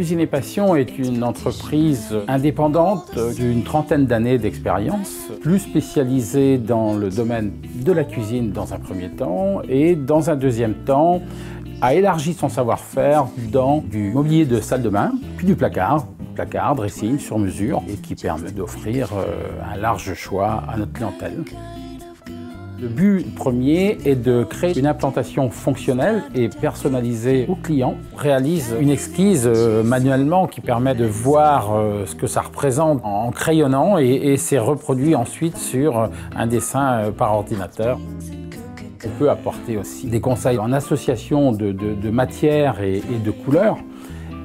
Cuisine et Passion est une entreprise indépendante d'une trentaine d'années d'expérience, plus spécialisée dans le domaine de la cuisine dans un premier temps et dans un deuxième temps a élargi son savoir-faire dans du mobilier de salle de bain, puis du placard, dressing sur mesure et qui permet d'offrir un large choix à notre clientèle. Le but premier est de créer une implantation fonctionnelle et personnalisée au client. On réalise une esquisse manuellement qui permet de voir ce que ça représente en crayonnant et c'est reproduit ensuite sur un dessin par ordinateur. On peut apporter aussi des conseils en association de matières et de couleurs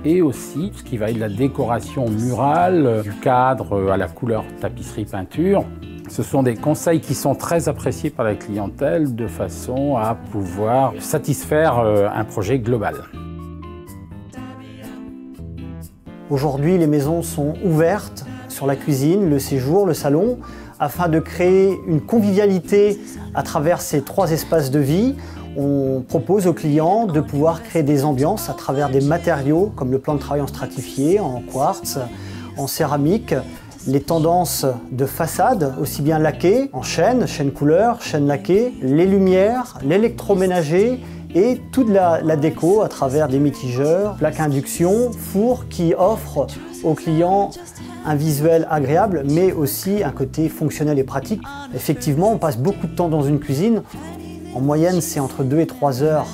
et aussi ce qui va être de la décoration murale, du cadre à la couleur tapisserie peinture. Ce sont des conseils qui sont très appréciés par la clientèle de façon à pouvoir satisfaire un projet global. Aujourd'hui, les maisons sont ouvertes sur la cuisine, le séjour, le salon, afin de créer une convivialité à travers ces trois espaces de vie. On propose aux clients de pouvoir créer des ambiances à travers des matériaux comme le plan de travail en stratifié, en quartz, en céramique, les tendances de façade, aussi bien laquées, en chêne couleur, chêne laqué, les lumières, l'électroménager et toute la déco à travers des mitigeurs, plaques induction, fours qui offrent aux clients un visuel agréable mais aussi un côté fonctionnel et pratique. Effectivement, on passe beaucoup de temps dans une cuisine. En moyenne, c'est entre 2 et 3 heures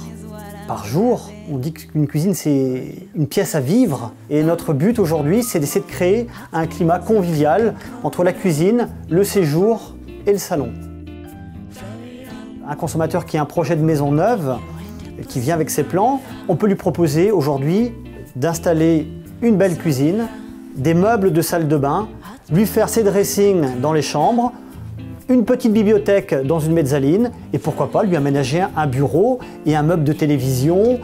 par jour. On dit qu'une cuisine, c'est une pièce à vivre. Et notre but aujourd'hui, c'est d'essayer de créer un climat convivial entre la cuisine, le séjour et le salon. Un consommateur qui a un projet de maison neuve, qui vient avec ses plans, on peut lui proposer aujourd'hui d'installer une belle cuisine, des meubles de salle de bain, lui faire ses dressings dans les chambres, une petite bibliothèque dans une mezzaline et pourquoi pas lui aménager un bureau et un meuble de télévision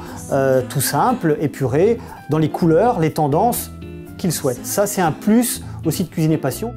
tout simple, épuré, dans les couleurs, les tendances qu'il souhaite. Ça, c'est un plus aussi de Cuisine et Passion.